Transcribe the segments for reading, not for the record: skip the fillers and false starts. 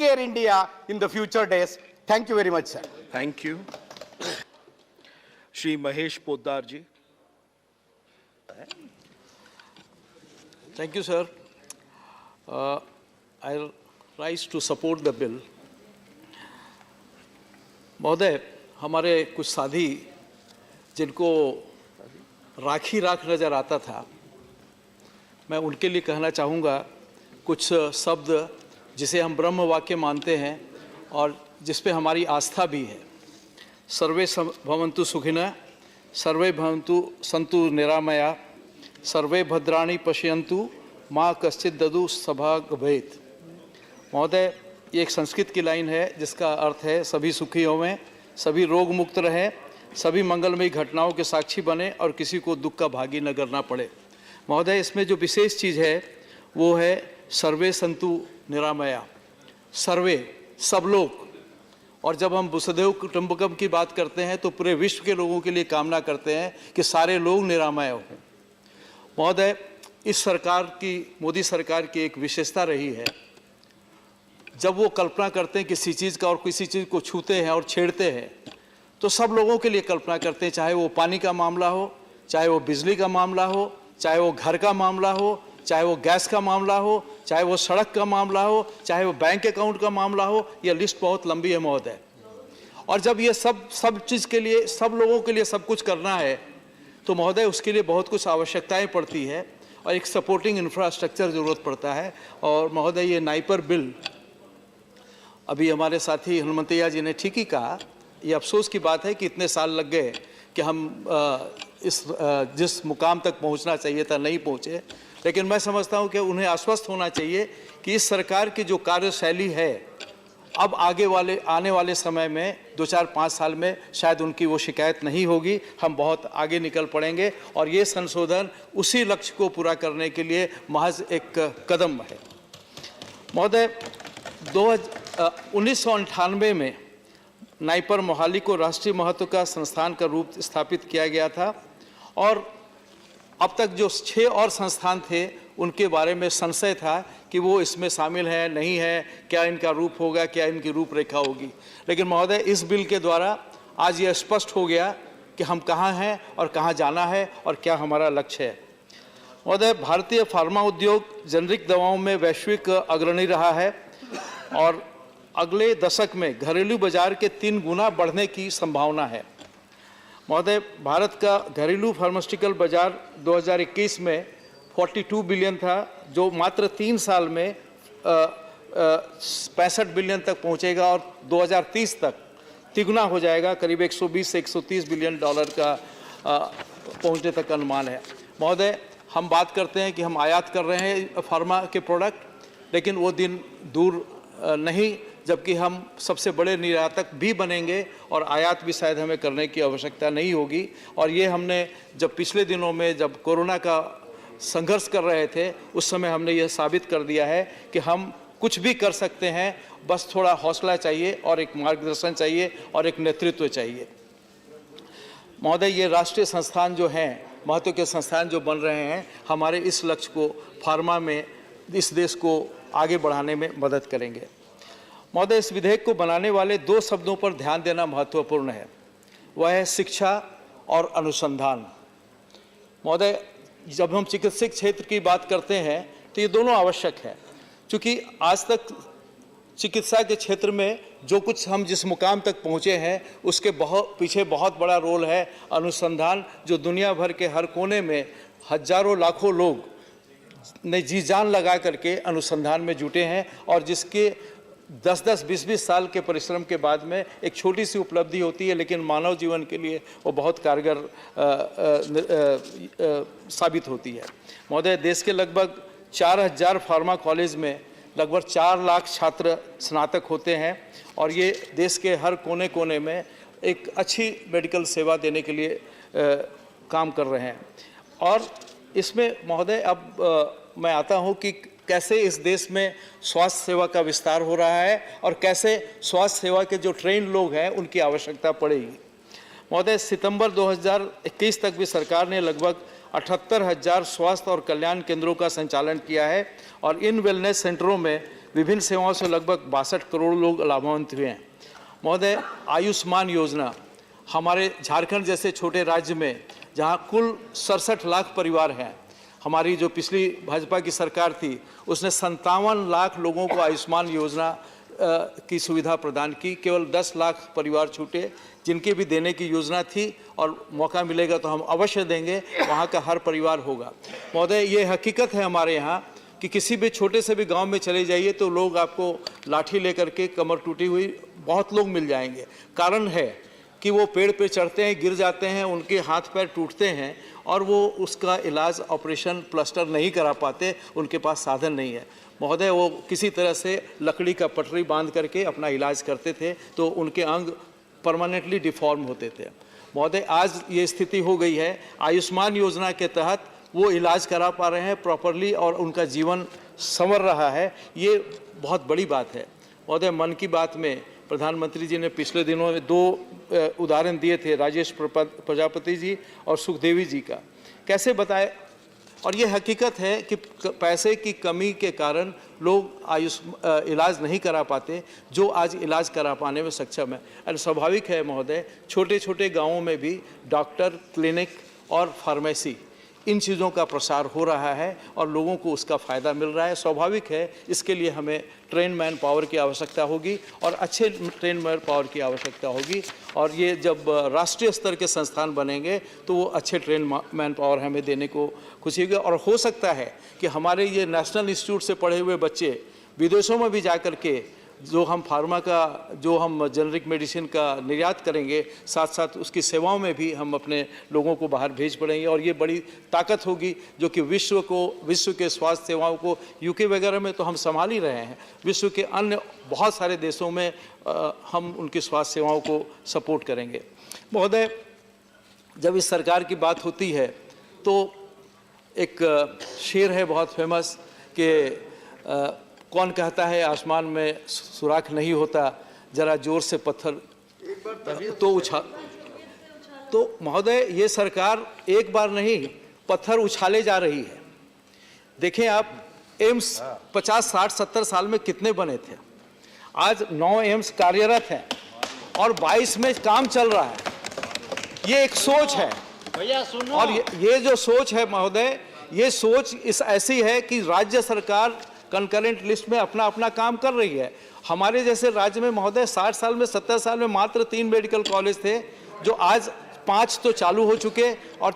healthcare India in the future days. Thank you very much, sir. Thank you. Shri Mahesh Poddar ji. Thank you, sir. I'll rise to support the bill. महोदय, हमारे कुछ साथी जिनको राखी राख नज़र आता था, मैं उनके लिए कहना चाहूँगा कुछ शब्द जिसे हम ब्रह्म वाक्य मानते हैं और जिस पे हमारी आस्था भी है। सर्वे भवन्तु सुखिनः, सर्वे भवन्तु सन्तु निरामया, सर्वे भद्राणि पश्यन्तु माँ कश्चित् ददु सभाग भवेत्। महोदय, ये एक संस्कृत की लाइन है जिसका अर्थ है सभी सुखी होवें, सभी रोग मुक्त रहें, सभी मंगलमयी घटनाओं के साक्षी बने और किसी को दुख का भागी न करना पड़े। महोदय, इसमें जो विशेष चीज़ है वो है सर्वे संतु निरामया, सर्वे सब लोग। और जब हम वसुधैव कुटुंबकम की बात करते हैं तो पूरे विश्व के लोगों के लिए कामना करते हैं कि सारे लोग निरामय हों। महोदय, इस सरकार की, मोदी सरकार की एक विशेषता रही है, जब वो कल्पना करते हैं किसी चीज़ का और किसी चीज़ को छूते हैं और छेड़ते हैं तो सब लोगों के लिए कल्पना करते हैं, चाहे वो पानी का मामला हो, चाहे वो बिजली का मामला हो, चाहे वो घर का मामला हो, चाहे वो गैस का मामला हो, चाहे वो सड़क का मामला हो, चाहे वो बैंक अकाउंट का मामला हो। यह लिस्ट बहुत लंबी है महोदय। और जब ये सब चीज़ के लिए, सब लोगों के लिए सब कुछ करना है तो महोदय उसके लिए बहुत कुछ आवश्यकताएं पड़ती है और एक सपोर्टिंग इंफ्रास्ट्रक्चर ज़रूरत पड़ता है। और महोदय, ये नाइपर बिल, अभी हमारे साथी हनुमंतैया जी ने ठीक ही कहा, ये अफसोस की बात है कि इतने साल लग गए कि हम जिस मुकाम तक पहुंचना चाहिए था नहीं पहुंचे। लेकिन मैं समझता हूं कि उन्हें आश्वस्त होना चाहिए कि इस सरकार की जो कार्यशैली है अब आने वाले समय में 2-4-5 साल में शायद उनकी वो शिकायत नहीं होगी। हम बहुत आगे निकल पड़ेंगे और ये संशोधन उसी लक्ष्य को पूरा करने के लिए महज एक कदम है। महोदय, 1998 में नाइपर मोहाली को राष्ट्रीय महत्व का संस्थान का रूप स्थापित किया गया था और अब तक जो 6 और संस्थान थे उनके बारे में संशय था कि वो इसमें शामिल है नहीं है, क्या इनका रूप होगा, क्या इनकी रूपरेखा होगी। लेकिन महोदय, इस बिल के द्वारा आज ये स्पष्ट हो गया कि हम कहाँ हैं और कहाँ जाना है और क्या हमारा लक्ष्य है। महोदय, भारतीय फार्मा उद्योग जेनरिक दवाओं में वैश्विक अग्रणी रहा है और अगले दशक में घरेलू बाजार के 3 गुना बढ़ने की संभावना है। महोदय, भारत का घरेलू फार्मास्यूटिकल बाजार 2021 में 42 बिलियन था, जो मात्र 3 साल में 65 बिलियन तक पहुंचेगा और 2030 तक तिगुना हो जाएगा, करीब 120 से 130 बिलियन डॉलर का पहुंचने तक अनुमान है। महोदय, हम बात करते हैं कि हम आयात कर रहे हैं फार्मा के प्रोडक्ट, लेकिन वो दिन दूर नहीं जबकि हम सबसे बड़े निर्यातक भी बनेंगे और आयात भी शायद हमें करने की आवश्यकता नहीं होगी। और ये हमने जब पिछले दिनों में जब कोरोना का संघर्ष कर रहे थे उस समय हमने ये साबित कर दिया है कि हम कुछ भी कर सकते हैं, बस थोड़ा हौसला चाहिए और एक मार्गदर्शन चाहिए और एक नेतृत्व चाहिए। महोदय, ये राष्ट्रीय संस्थान जो हैं, महत्व के संस्थान जो बन रहे हैं, हमारे इस लक्ष्य को फार्मा में इस देश को आगे बढ़ाने में मदद करेंगे। महोदय, इस विधेयक को बनाने वाले 2 शब्दों पर ध्यान देना महत्वपूर्ण है, वह है शिक्षा और अनुसंधान। महोदय, जब हम चिकित्सक क्षेत्र की बात करते हैं तो ये दोनों आवश्यक है, क्योंकि आज तक चिकित्सा के क्षेत्र में जो कुछ हम जिस मुकाम तक पहुँचे हैं उसके पीछे बहुत बड़ा रोल है अनुसंधान, जो दुनिया भर के हर कोने में हजारों लाखों लोग ने जी जान लगा करके अनुसंधान में जुटे हैं और जिसके 10-10, 20-20 साल के परिश्रम के बाद में एक छोटी सी उपलब्धि होती है, लेकिन मानव जीवन के लिए वो बहुत कारगर साबित होती है। महोदय, देश के लगभग 4000 फार्मा कॉलेज में लगभग 4 लाख छात्र स्नातक होते हैं और ये देश के हर कोने कोने में एक अच्छी मेडिकल सेवा देने के लिए काम कर रहे हैं। और इसमें महोदय अब मैं आता हूँ कि कैसे इस देश में स्वास्थ्य सेवा का विस्तार हो रहा है और कैसे स्वास्थ्य सेवा के जो ट्रेन लोग हैं उनकी आवश्यकता पड़ेगी। महोदय, सितंबर 2021 तक भी सरकार ने लगभग 78,000 स्वास्थ्य और कल्याण केंद्रों का संचालन किया है और इन वेलनेस सेंटरों में विभिन्न सेवाओं से लगभग 62 करोड़ लोग लाभान्वित हुए हैं। महोदय, आयुष्मान योजना हमारे झारखंड जैसे छोटे राज्य में जहां कुल 67 लाख परिवार हैं, हमारी जो पिछली भाजपा की सरकार थी उसने 57 लाख लोगों को आयुष्मान योजना की सुविधा प्रदान की। केवल 10 लाख परिवार छूटे जिनके भी देने की योजना थी, और मौका मिलेगा तो हम अवश्य देंगे, वहाँ का हर परिवार होगा। महोदय, ये हकीकत है हमारे यहाँ कि किसी भी छोटे से भी गांव में चले जाइए तो लोग आपको लाठी लेकर के कमर टूटी हुई बहुत लोग मिल जाएंगे। कारण है कि वो पेड़ पे चढ़ते हैं, गिर जाते हैं, उनके हाथ पैर टूटते हैं और वो उसका इलाज ऑपरेशन प्लास्टर नहीं करा पाते, उनके पास साधन नहीं है। महोदय, वो किसी तरह से लकड़ी का पटरी बांध करके अपना इलाज करते थे तो उनके अंग परमानेंटली डिफॉर्म होते थे। महोदय, आज ये स्थिति हो गई है, आयुष्मान योजना के तहत वो इलाज करा पा रहे हैं प्रॉपरली और उनका जीवन संवर रहा है। ये बहुत बड़ी बात है। महोदय, मन की बात में प्रधानमंत्री जी ने पिछले दिनों में 2 उदाहरण दिए थे, राजेश प्रजापति जी और सुखदेवी जी का। कैसे बताए? और ये हकीकत है कि पैसे की कमी के कारण लोग इलाज नहीं करा पाते, जो आज इलाज करा पाने में सक्षम है। और स्वाभाविक है महोदय, छोटे छोटे गांवों में भी डॉक्टर, क्लिनिक और फार्मेसी, इन चीज़ों का प्रसार हो रहा है और लोगों को उसका फ़ायदा मिल रहा है। स्वाभाविक है, इसके लिए हमें ट्रेन मैन पावर की आवश्यकता होगी और अच्छे ट्रेन मैन पावर की आवश्यकता होगी। और ये जब राष्ट्रीय स्तर के संस्थान बनेंगे तो वो अच्छे ट्रेन मैन पावर हमें देने को खुशी होगी। और हो सकता है कि हमारे ये नेशनल इंस्टीट्यूट से पढ़े हुए बच्चे विदेशों में भी जा कर के जो हम फार्मा का, जो हम जेनरिक मेडिसिन का निर्यात करेंगे, साथ साथ उसकी सेवाओं में भी हम अपने लोगों को बाहर भेज पड़ेंगे। और ये बड़ी ताकत होगी जो कि विश्व के स्वास्थ्य सेवाओं को, यूके वगैरह में तो हम संभाल ही रहे हैं, विश्व के अन्य बहुत सारे देशों में हम उनकी स्वास्थ्य सेवाओं को सपोर्ट करेंगे। महोदय, जब इस सरकार की बात होती है तो एक शेर है बहुत फेमस कि कौन कहता है आसमान में सुराख नहीं होता, जरा जोर से पत्थर तो उछाल। तो महोदय, ये सरकार एक बार नहीं पत्थर उछाले जा रही है। देखें आप, एम्स 50, 60, 70 साल में कितने बने थे? आज 9 एम्स कार्यरत हैं और 22 में काम चल रहा है। ये एक सोच है और ये जो सोच है महोदय, ये सोच ऐसी है कि राज्य सरकार कंकरेंट लिस्ट में अपना अपना काम कर रही है। हमारे जैसे राज्य में महोदय 60 साल में, 70 साल में मात्र 3 मेडिकल कॉलेज थे, जो आज 5 तो चालू हो चुके और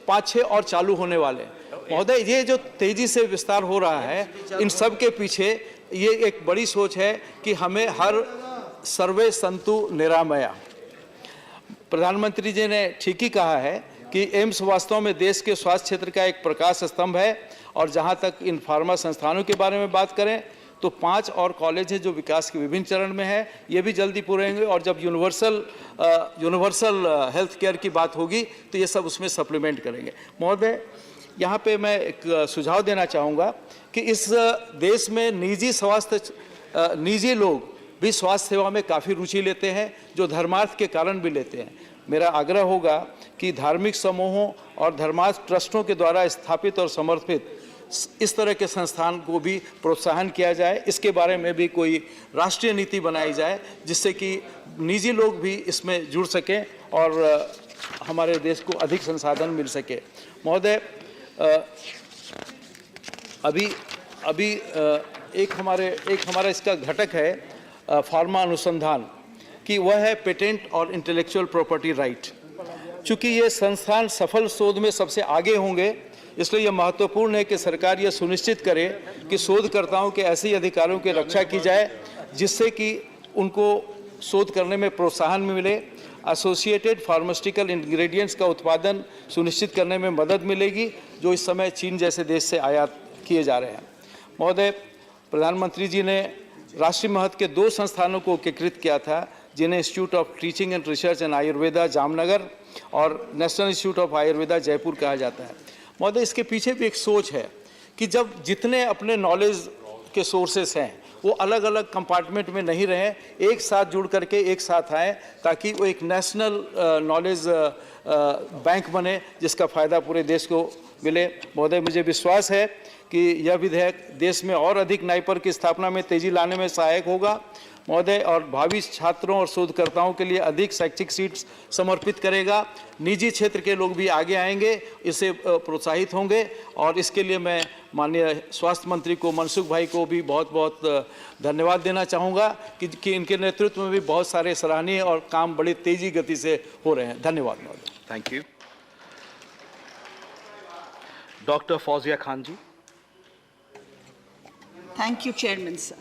5-6 और चालू होने वाले। महोदय, ये जो तेजी से विस्तार हो रहा है, इन सब के पीछे ये एक बड़ी सोच है कि हमें हर सर्वे संतु निरामया। प्रधानमंत्री जी ने ठीक ही कहा है कि एम्स वास्तव में देश के स्वास्थ्य क्षेत्र का एक प्रकाश स्तंभ है। और जहां तक इन फार्मा संस्थानों के बारे में बात करें तो 5 और कॉलेज हैं जो विकास के विभिन्न चरण में है, ये भी जल्दी पूरे होंगे। और जब यूनिवर्सल हेल्थ केयर की बात होगी तो ये सब उसमें सप्लीमेंट करेंगे। महोदय, यहाँ पे मैं एक सुझाव देना चाहूँगा कि इस देश में निजी लोग भी स्वास्थ्य सेवा में काफ़ी रुचि लेते हैं, जो धर्मार्थ के कारण भी लेते हैं। मेरा आग्रह होगा कि धार्मिक समूहों और धर्मार्थ ट्रस्टों के द्वारा स्थापित और समर्थित इस तरह के संस्थान को भी प्रोत्साहन किया जाए। इसके बारे में भी कोई राष्ट्रीय नीति बनाई जाए जिससे कि निजी लोग भी इसमें जुड़ सकें और हमारे देश को अधिक संसाधन मिल सके। महोदय, अभी एक हमारा इसका घटक है फार्मा अनुसंधान कि वह है पेटेंट और इंटेलेक्चुअल प्रॉपर्टी राइट। चूँकि ये संस्थान सफल शोध में सबसे आगे होंगे, इसलिए यह महत्वपूर्ण है कि सरकार यह सुनिश्चित करे कि शोधकर्ताओं के ऐसे अधिकारों की रक्षा की जाए जिससे कि उनको शोध करने में प्रोत्साहन मिले, एसोसिएटेड फार्मास्यूटिकल इंग्रेडिएंट्स का उत्पादन सुनिश्चित करने में मदद मिलेगी, जो इस समय चीन जैसे देश से आयात किए जा रहे हैं। महोदय, प्रधानमंत्री जी ने राष्ट्रीय महत्व के 2 संस्थानों को एकीकृत किया था, जिन्हें institute of teaching and research and Ayurveda Jamnagar और national institute of Ayurveda Jaipur कहा जाता है। महोदय, इसके पीछे भी एक सोच है कि जब जितने अपने नॉलेज के सोर्सेस हैं वो अलग अलग कंपार्टमेंट में नहीं रहें, एक साथ जुड़ करके एक साथ आएँ, ताकि वो एक नेशनल नॉलेज बैंक बने जिसका फ़ायदा पूरे देश को मिले। महोदय, मुझे विश्वास है कि यह विधेयक देश में और अधिक नाइपर की स्थापना में तेजी लाने में सहायक होगा महोदय, और भावी छात्रों और शोधकर्ताओं के लिए अधिक शैक्षिक सीट्स समर्पित करेगा। निजी क्षेत्र के लोग भी आगे आएंगे, इससे प्रोत्साहित होंगे, और इसके लिए मैं माननीय स्वास्थ्य मंत्री को, मनसुख भाई को भी बहुत बहुत धन्यवाद देना चाहूँगा कि इनके नेतृत्व में भी बहुत सारे सराहनीय और काम बड़ी तेजी गति से हो रहे हैं। धन्यवाद महोदय। Thank you. Dr. Fauzia Khan ji. Thank you, Chairman, sir.